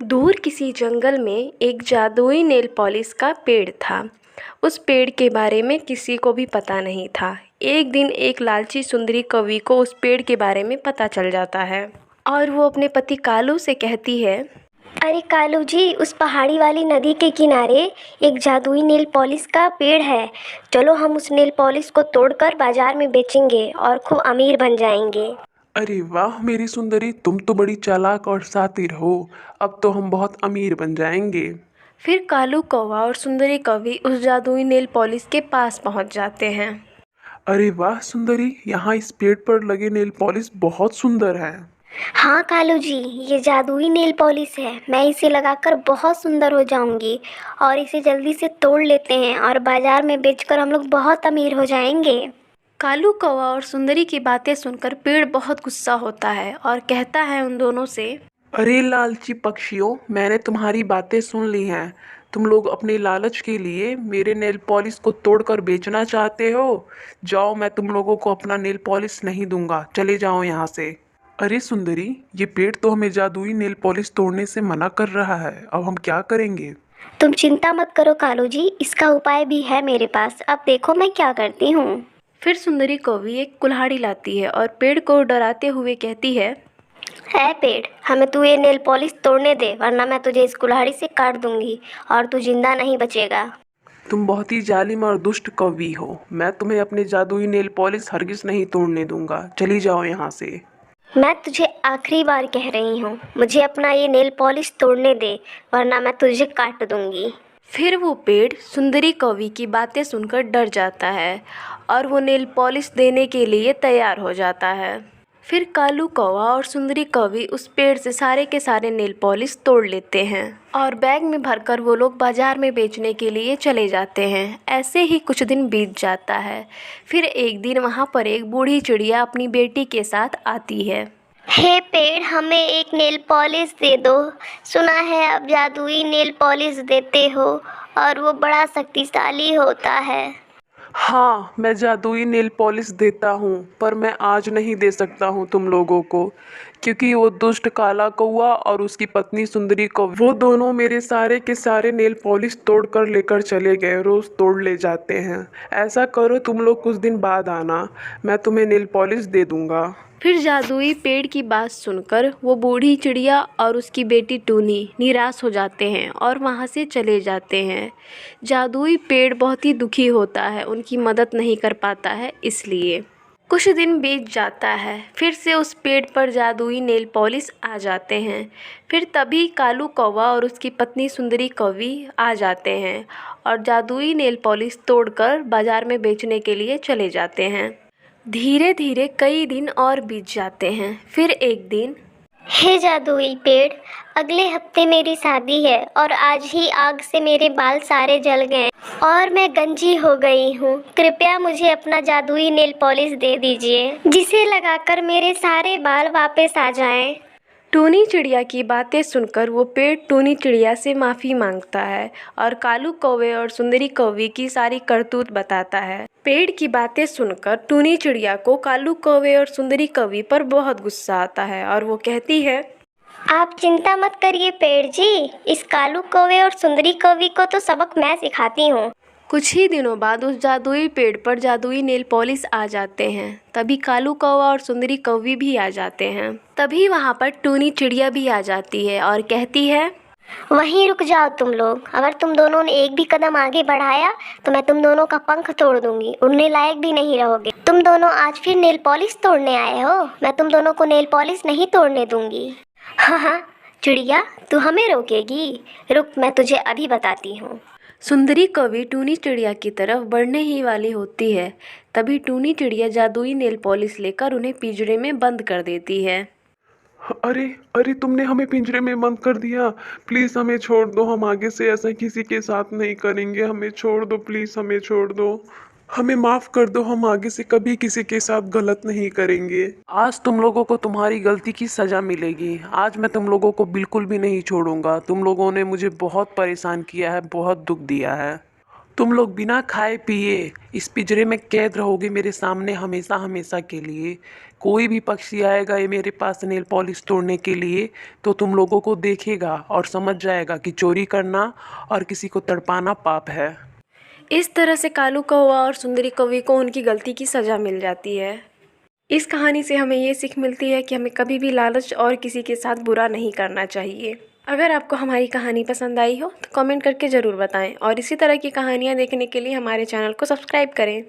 दूर किसी जंगल में एक जादुई नेल पॉलिश का पेड़ था। उस पेड़ के बारे में किसी को भी पता नहीं था। एक दिन एक लालची सुंदरी कवि को उस पेड़ के बारे में पता चल जाता है और वो अपने पति कालू से कहती है, अरे कालू जी, उस पहाड़ी वाली नदी के किनारे एक जादुई नेल पॉलिश का पेड़ है। चलो हम उस नेल पॉलिश को तोड़कर बाजार में बेचेंगे और खूब अमीर बन जाएंगे। अरे वाह मेरी सुंदरी, तुम तो बड़ी चालाक और शातिर हो। अब तो हम बहुत अमीर बन जाएंगे। फिर कालू कौवा और सुंदरी कवि उस जादुई नेल पॉलिश के पास पहुंच जाते हैं। अरे वाह सुंदरी, यहाँ इस पेड़ पर लगे नेल पॉलिश बहुत सुंदर है। हाँ कालू जी, ये जादुई नेल पॉलिश है। मैं इसे लगाकर बहुत सुंदर हो जाऊंगी और इसे जल्दी से तोड़ लेते हैं और बाजार में बेचकर हम लोग बहुत अमीर हो जाएंगे। कालू कौवा और सुंदरी की बातें सुनकर पेड़ बहुत गुस्सा होता है और कहता है उन दोनों से, अरे लालची पक्षियों, मैंने तुम्हारी बातें सुन ली हैं। तुम लोग अपने लालच के लिए मेरे नेल पॉलिश को तोड़कर बेचना चाहते हो। जाओ, मैं तुम लोगों को अपना नेल पॉलिश नहीं दूंगा, चले जाओ यहाँ से। अरे सुंदरी, ये पेड़ तो हमें जादुई नेल पॉलिश तोड़ने से मना कर रहा है। अब हम क्या करेंगे? तुम चिंता मत करो कालू जी, इसका उपाय भी है मेरे पास। अब देखो मैं क्या करती हूँ। फिर सुंदरी कवि एक कुल्हाड़ी लाती है और पेड़ को डराते हुए कहती है पेड़, हमें तू ये नेल पॉलिश तोड़ने दे, वरना मैं तुझे इस कुल्हाड़ी से काट दूंगी और तू जिंदा नहीं बचेगा। तुम बहुत ही जालिम और दुष्ट कवि हो। मैं तुम्हें अपने जादुई नेल पॉलिश हरगिज नहीं तोड़ने दूंगा। चली जाओ यहाँ से। मैं तुझे आखिरी बार कह रही हूँ, मुझे अपना ये नेल पॉलिश तोड़ने दे, वरना मैं तुझे काट दूंगी। फिर वो पेड़ सुंदरी कवि की बातें सुनकर डर जाता है और वो नेल पॉलिश देने के लिए तैयार हो जाता है। फिर कालू कौवा और सुंदरी कवि उस पेड़ से सारे के सारे नेल पॉलिश तोड़ लेते हैं और बैग में भरकर वो लोग बाजार में बेचने के लिए चले जाते हैं। ऐसे ही कुछ दिन बीत जाता है। फिर एक दिन वहाँ पर एक बूढ़ी चिड़िया अपनी बेटी के साथ आती है। हे पेड़, हमें एक नेल पॉलिश दे दो। सुना है अब जादुई नेल पॉलिश देते हो और वो बड़ा शक्तिशाली होता है। हाँ, मैं जादुई नेल पॉलिश देता हूँ, पर मैं आज नहीं दे सकता हूँ तुम लोगों को, क्योंकि वो दुष्ट काला कौवा और उसकी पत्नी सुंदरी कौवा, वो दोनों मेरे सारे के सारे नेल पॉलिश तोड़ कर लेकर चले गए। रोज़ तोड़ ले जाते हैं। ऐसा करो, तुम लोग कुछ दिन बाद आना, मैं तुम्हें नेल पॉलिश दे दूँगा। फिर जादुई पेड़ की बात सुनकर वो बूढ़ी चिड़िया और उसकी बेटी टूनी निराश हो जाते हैं और वहाँ से चले जाते हैं। जादुई पेड़ बहुत ही दुखी होता है, उनकी मदद नहीं कर पाता है। इसलिए कुछ दिन बीत जाता है। फिर से उस पेड़ पर जादुई नेल पॉलिश आ जाते हैं। फिर तभी कालू कौवा और उसकी पत्नी सुंदरी कवि आ जाते हैं और जादुई नेल पॉलिश तोड़कर बाजार में बेचने के लिए चले जाते हैं। धीरे धीरे कई दिन और बीत जाते हैं। फिर एक दिन, हे जादुई पेड़, अगले हफ्ते मेरी शादी है और आज ही आग से मेरे बाल सारे जल गए और मैं गंजी हो गई हूँ। कृपया मुझे अपना जादुई नेल पॉलिश दे दीजिए, जिसे लगाकर मेरे सारे बाल वापस आ जाएं। टूनी चिड़िया की बातें सुनकर वो पेड़ टूनी चिड़िया से माफ़ी मांगता है और कालू कौवे और सुंदरी कौवी की सारी करतूत बताता है। पेड़ की बातें सुनकर टूनी चिड़िया को कालू कौवे और सुंदरी कौवी पर बहुत गुस्सा आता है और वो कहती है, आप चिंता मत करिए पेड़ जी, इस कालू कौवे और सुंदरी कौवी को तो सबक मैं सिखाती हूँ। कुछ ही दिनों बाद उस जादुई पेड़ पर जादुई नेल पॉलिश आ जाते हैं। तभी कालू कौवा और सुंदरी कौवी भी आ जाते हैं। तभी वहाँ पर टूनी चिड़िया भी आ जाती है और कहती है, वहीं रुक जाओ तुम लोग। अगर तुम दोनों ने एक भी कदम आगे बढ़ाया तो मैं तुम दोनों का पंख तोड़ दूंगी, उड़ने लायक भी नहीं रहोगे। तुम दोनों आज फिर नेल पॉलिश तोड़ने आए हो? मैं तुम दोनों को नेल पॉलिश नहीं तोड़ने दूंगी। हाँ, चिड़िया, तू हमें रोकेगी? रुक, मैं तुझे अभी बताती हूँ। सुंदरी कवि टूनी चिड़िया की तरफ बढ़ने ही वाली होती है। तभी टूनी चिड़िया जादुई नेल पॉलिश लेकर उन्हें पिंजरे में बंद कर देती है। अरे अरे, तुमने हमें पिंजरे में बंद कर दिया। प्लीज़ हमें छोड़ दो, हम आगे से ऐसा किसी के साथ नहीं करेंगे। हमें छोड़ दो, प्लीज़ हमें छोड़ दो। हमें माफ़ कर दो, हम आगे से कभी किसी के साथ गलत नहीं करेंगे। आज तुम लोगों को तुम्हारी गलती की सज़ा मिलेगी। आज मैं तुम लोगों को बिल्कुल भी नहीं छोड़ूंगा। तुम लोगों ने मुझे बहुत परेशान किया है, बहुत दुख दिया है। तुम लोग बिना खाए पिए इस पिंजरे में कैद रहोगे मेरे सामने हमेशा हमेशा के लिए। कोई भी पक्षी आएगा ये मेरे पास नेल पॉलिश तोड़ने के लिए तो तुम लोगों को देखेगा और समझ जाएगा कि चोरी करना और किसी को तड़पाना पाप है। इस तरह से कालू कौवा और सुंदरी कौवी को उनकी गलती की सज़ा मिल जाती है। इस कहानी से हमें ये सीख मिलती है कि हमें कभी भी लालच और किसी के साथ बुरा नहीं करना चाहिए। अगर आपको हमारी कहानी पसंद आई हो तो कमेंट करके ज़रूर बताएं और इसी तरह की कहानियाँ देखने के लिए हमारे चैनल को सब्सक्राइब करें।